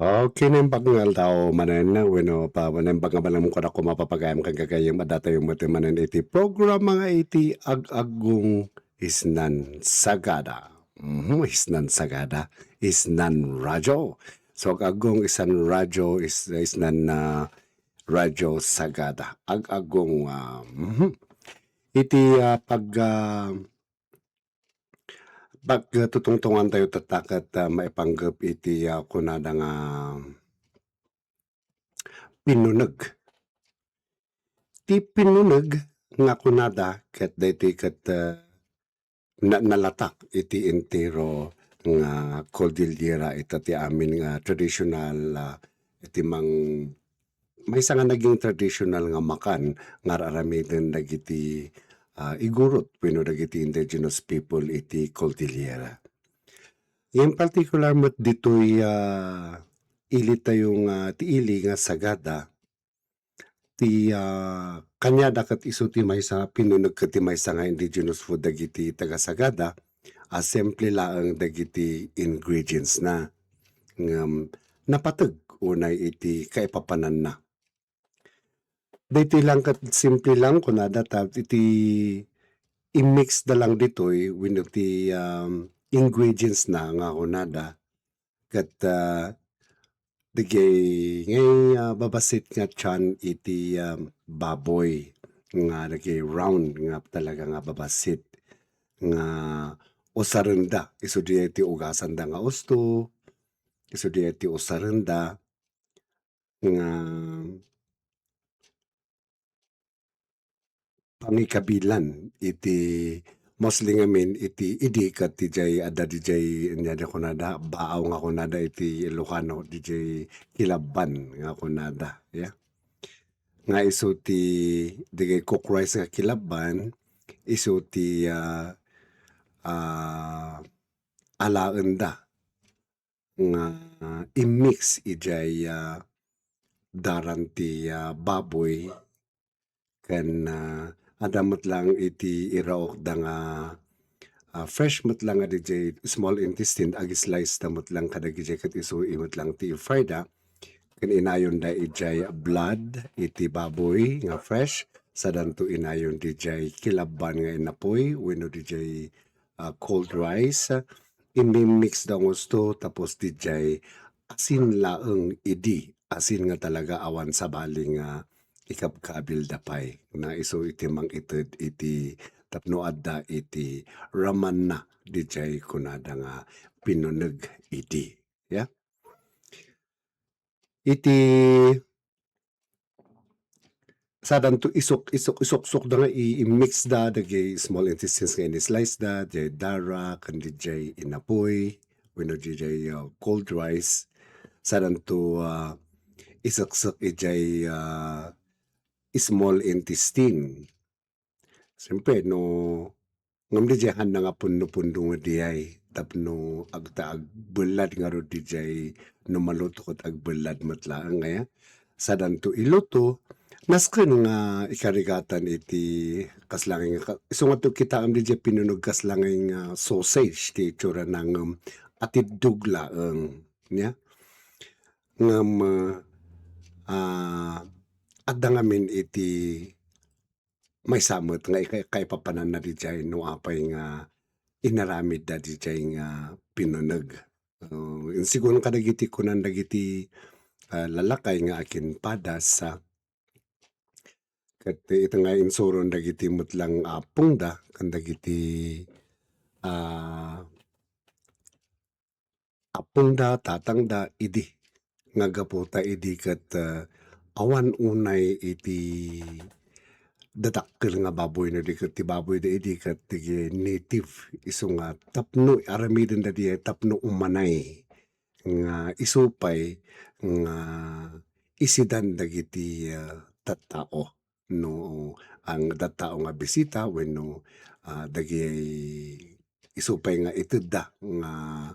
Kinin pagngal tao manen na wenno pa manen pagkabalam ko na ko mapapagayam kag gagayem adata yung mati manen iti programa nga iti ag-agong isnan sagada. Isnan sagada, isnan radyo. So ag-agong isan radyo isnan na radyo sagada. Ag-agong iti pagtutungtungan tayo tatakat maipanggap iti kunada nga pinuneg. Ti pinuneg nga kunada ket daytoy ket nalatak iti entero nga Cordillera ita ti amin nga traditional iti maysa nga naging traditional nga makan nga aramiden dagiti igurot wenno dagiti indigenous people iti Cordillera. In particular met ditoy ili tayo nga ti ili nga sagada ti kanyada ket isu ti maysa pinuneg ket ti maysa nga indigenous food dagiti taga-Sagada simple laeng dagiti ingredients na ngem napateg unay iti kaipapanan na. Daytoy lang ket simple lang kunada iti i-mix da lang ditoy wenno ti ingredients na nga kunada ket ngay babasit nga tiyan iti baboy nga round nga talaga nga babasit nga usarenda isu di iti ugasan da nga usto, isu di iti usarenda nga pangikabilan iti mostly ngamin iti idi ket dijay adda dijay inyada kunada baaw nga kunada iti Ilocano dijay kilabban nga kunada ya. Nga isu ti digay cook rice nga kilabban isu ti alaen da nga i-mix ijay daran ti baboy ken adda met lang iti iraok da nga fresh met lang nga dijay small intestine ag-slice da met lang kadagiti ket isu met lang ti i-fry da ken inayon da ijay blood iti baboy nga fresh sadanto inayon dijay kilabban nga inapoy wenno dijay cold rice imi-mix da gusto tapos dijay asin laeng idi, asin nga talaga awan sabali nga ikabkabil da pay na isu iti mang-ited iti tapno adda iti raman na dijay kunada nga pinuneg idi ya. Iti sadanto isuksok da nga i-mix da dagay small intestines nga ini-slice da dijay dara ken dijay inapoy wenno dijay cold rice sadanto isaksak ijay small intestine. Siyempre no ngem dijay handa nga punno-punno nga diay tapno agta agbelat nga ro dijay no maluto ket agbelat met laeng ngaya sadanto iluto nasken nga ikarigatan iti kaslanging isu nga to kitaem dijay pinuneg kaslanging sausage ti itsura na ngem atiddog laeng ya. Ngem adda ngamin iti maysa met nga kaipapanan na dijay no apay nga inaramid da dijay nga pinuneg. Siguro kadagiti kunan dagiti lalakay nga akin padas ket ita nga insuron dagiti met lang pungda ken dagiti apongda, tatangda idi nga gapu ta idi ket awan unay iti dadakkel nga baboy no di ket ti baboy da idi ket ti native isu nga tapno aramiden da di tapno umanay nga isu pay nga isidan dagiti tattao no ang tattao nga bisita wenno dagiti isu pay nga ited da nga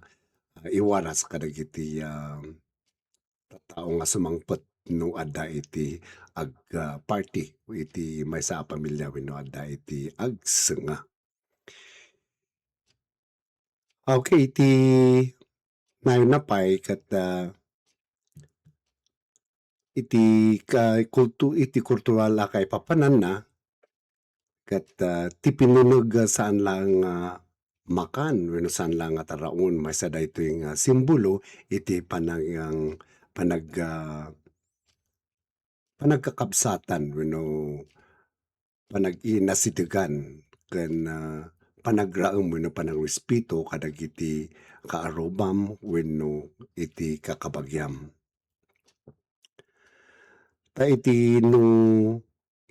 iwaras kadagiti tattao nga sumangpet no adda iti party iti maysa a pamilya wenno adda iti agsenga. Okay iti nayon na pay ket iti kultural a kay papanan na ket ti pinunog saan lang makan wenno saan lang nga taraon maysa daytoy nga simbolo iti panagkakabsatan wenno panag-inasitigan ken panagraem wenno panagrespeto kadagiti kaarubam wenno iti kakabagyam. Ta iti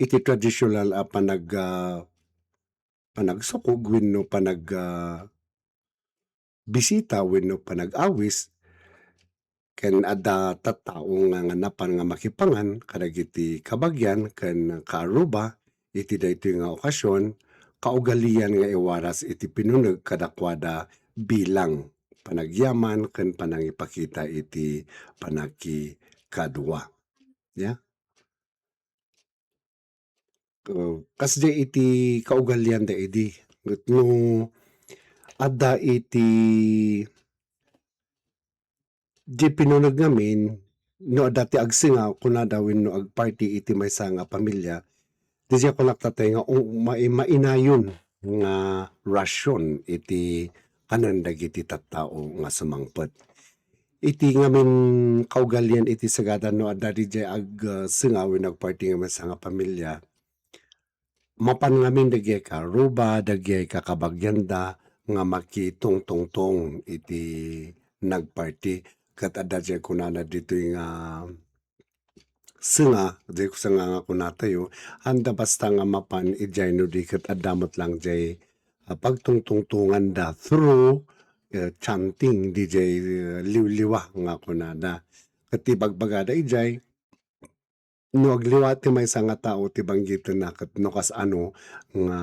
tradisyonal a panagsukog wenno bisita wenno panag-awis ken adda tattao nga napan nga makipangan kadagiti kabagyan ken kaaruba iti daytoy nga okasyon, kaugalian nga iwaras iti pinuneg kadakwada bilang panagyaman ken panangipakita iti panagkikadwa, ya. Kasdi iti kaugalian da idi ket no adda iti pinuneg ngamin no adda ti agsingaw kunada wenno agparty iti maysa nga pamilya, didiya ko naktatay nga mainayon nga rasyon iti kanen dagiti tattao nga sumangpet. Iti ngamin kaugalian iti sagada no adda didiya agsingaw wenno agparty nga maysa nga pamilya, mapan ngamin dagiti karuba, dagiti kakabagyanda nga makitungtungtong iti nagparty ket adda diay kunana ditoy nga senga diay senga nga kunatayo anda basta nga mapan ijay no di ket adda met lang diay pagtungtungtungan da through chanting dijay liwliwa nga kunana. Ket ti bagbagada ijay no agliwa ti maysa nga tao ti banggiten na ket no kas ano nga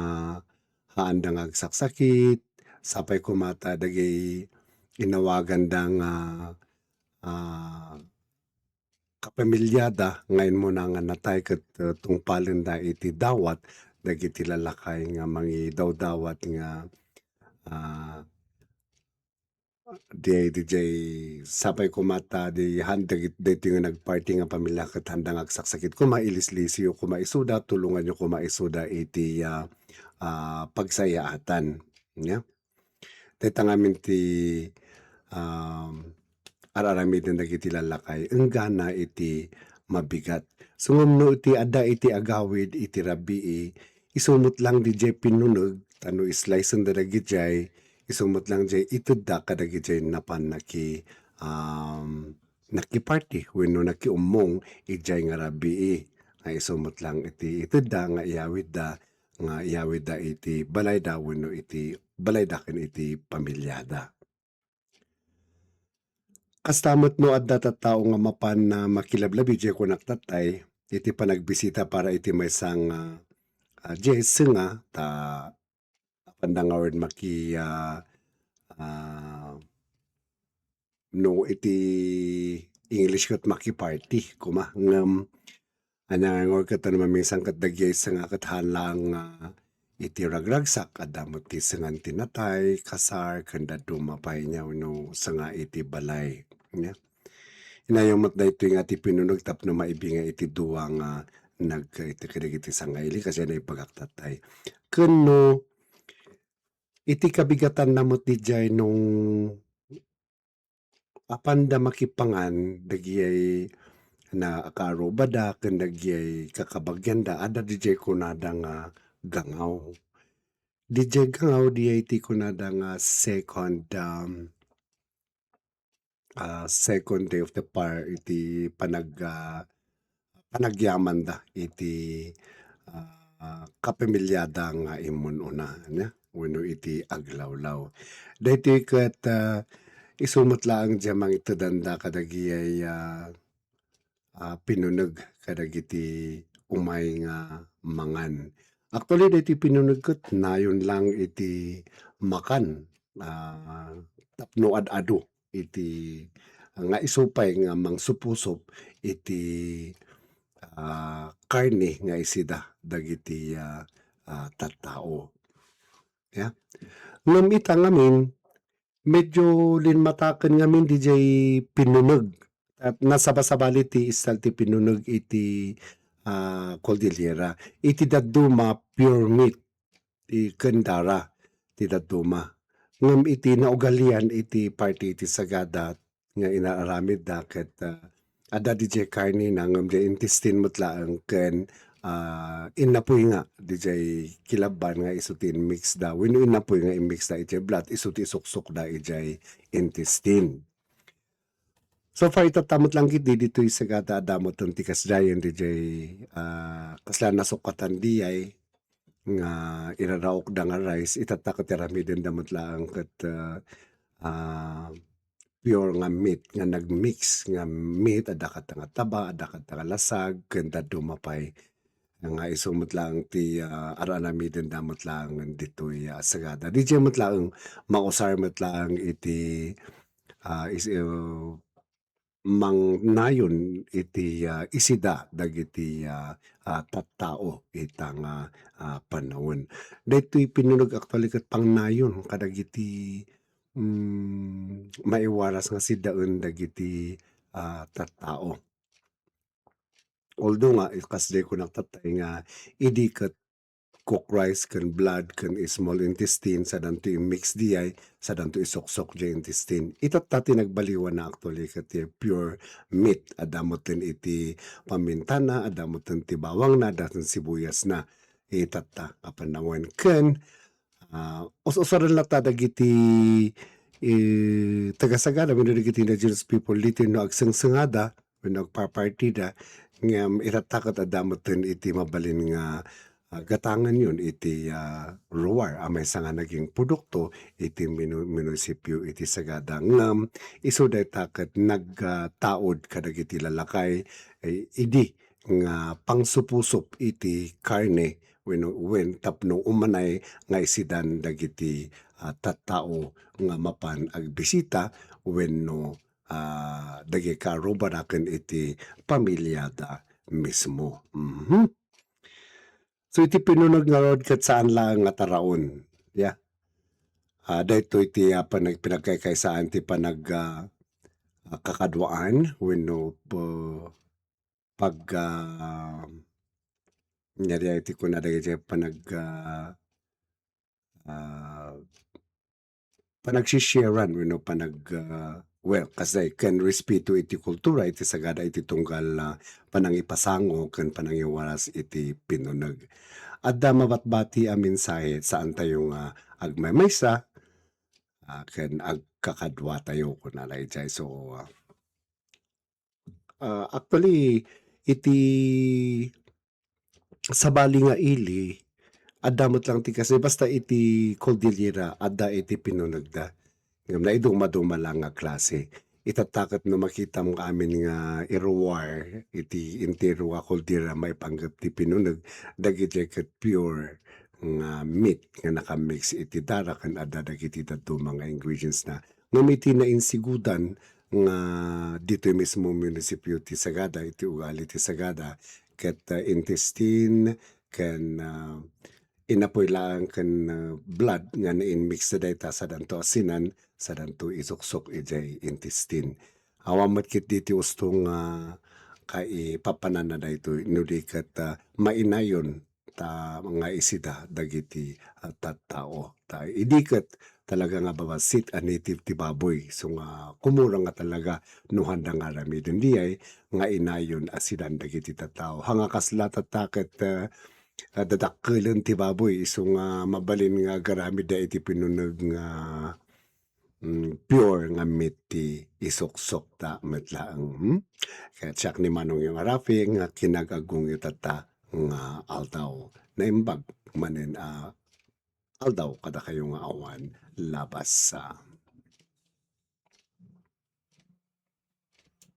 haanda nga agsaksakit sapay kumata dagiti inawagan da nga kapamilyada ngayon mo na nga natay ket tungpalen da iti dawat dagiti lalakay nga mangidawdawat nga dijay sapay kumata di daytoy nga nagparty nga pamilya ket handa nga agsaksakit kuma ilislisyo kuma isuda tulungan nyo kuma isuda iti pagsayaatan, ya. Dayta ngamin ti araramiden dagiti lalakay enggana iti mabigat. So ngumno iti adda iti agawid iti rabii isumot lang dijay pinuneg tano islisen da dagijay isumot lang jay itedda kadagijay napan nakiparty wenno nakiummong ijay nga rabii nga isumot lang iti itedda nga iyawid da iti balayda wenno iti balayda ken iti pamilyada. Kastamot no adda tattao nga mapan na makilablabi ijay kunaktatay iti panagbisita para iti maysa nga dijay senga ta apanda nga wen no iti English ket makiparty kuma ngem anyangan ket no mamisang ket dagiti senga ket halang iti ragragsak adda met ti sengan ti natay, kasar ken daddo mapaynaw no senga iti balay, ya. Inayamot daytoy nga ti pinuneg tapno maibinga iti duwa nga iti kadagiti sangaili kasi na ipagaktatay. Ken no iti kabigatan na met dijay nung apanda makipangan dagiyay na kaaruba da ken dagiyay kakabagyanda adda dijay kunada nga gangaw. Dijay gangaw diyay ti kunada nga second day of the iti panagyaman da iti kapamilyada nga imon una, ya, wenno iti aglawlaw. Daytoy ket isumot laeng diay mangitedanda kadagiyay pinuneg kadagiti umay nga mangan. Actually daytoy pinuneg ket nayon lang iti makan tapno ad-adu iti nga isupay nga mangsupusop iti karne nga isida dagiti tattao, ya. Ngem ita ngamin medyo linmataken ngamin dijay pinuneg at nasabasabali ti istal ti pinuneg iti Cordillera. Iti dadduma pure meat ti ken dara ti dadduma. Ngem iti naugalian iti party iti Sagada nga inaaramid da ket adda DJ karne na ngem di intestine met laeng ken inapoy nga DJ kilaban nga isu ti mix da wenno inapoy nga i-mix da iti blood isu ti suksok da ijay intestine. So far itatamot lang gid ditoy Sagada adamot ti kasdayon DJ kasla nasukatan diyay nga iraraok da nga rice itatakot irami din damot laang ket pure nga meat nga nagmix nga meat adda kat nga taba, adda kat nga lasag ken dadduma pay nga isumot lang ti aranami din damot lang ditoy Sagada. DJ met laeng mausar met lang iti mangnayon iti isida dagiti tattao ita nga panahon. Daytoy pinuneg actually ket pangnayon kadagiti maiwaras nga siddaen dagiti tattao. Although nga kasday ko nagtatay nga idi ket cook rice ken blood ken small intestine sadanto i-mix diyay sadanto isuksok di intestine. Ito't ta tinagbaliwan na actually ket pure meat adamot ten iti pamintana, adamot ten ti bawang na, adamot ten sibuyas na. Itat ta a panahon ken us-usaran la ta dagiti taga-Sagada wenno dagiti indigenous people dito no agsengsengada wenno agpapartida ngem itatakot adamot ten iti mabalin nga gatangan yun iti luwar amay nga naging produkto iti munisipyo iti Sagada ngem isu dayta ket nagtaod kadagiti lalakay idi nga pangsupusup iti karne wen tapno umanay nga isidan dagiti tattao nga mapan agbisita wenno dagiti karubaraken iti pamilya da mismo. So iti pinuneg nga rod ket saan lang nga taraon, yeah. Daytoy ti pinagkaykaysaan ti kakadwaan wenno pag kunyari iti kuna dagiti panagsisharean wenno well kasday ken respeto iti kultura iti Sagada iti tunggal panangipasango ken panangiwaras iti pinuneg. Adda mabatbati a mensahe saan tayo nga agmaymaysa ken agkakadwa tayo kuna dayjay. So actually iti sabali nga ili addamot lang ti kasi basta iti Cordillera adda iti pinuneg da. Ngem naiduma-duma lang nga klase. Itatakot no makita mo amin nga iruwar iti entero nga Cordillera maipanggep ti pinuneg dagiti ket pure nga meat nga nakamix iti dara ken adda dagiti dadduma nga ingredients na. Ngem iti nainsigudan nga ditoy mismo munisipyo ti Sagada iti ugali ti Sagada ket intestine ken inapoy laang ken blood nga na-inmix na dayta sadanto asinan sadanto isuksok ijay intestine. Awan met ket diti ustong kaipapanan na daytoy no di ket mainayon ta mga isida dagiti tattao. Ta idi ket talaga nga babasit a native ti baboy. So nga kumura nga talaga no handa nga aramiden diyay nga inayon asidan dagiti tattao. Hanga kasla ket dadakkelen ti baboy isu nga mabalin nga garamid da iti pinuneg nga pure nga meat ti isuksok ta met laeng. Ket siak ni Manong yung arapi nga kinag-agung itata nga aldaw naimbag manen aldaw kada kayo nga awan labas sa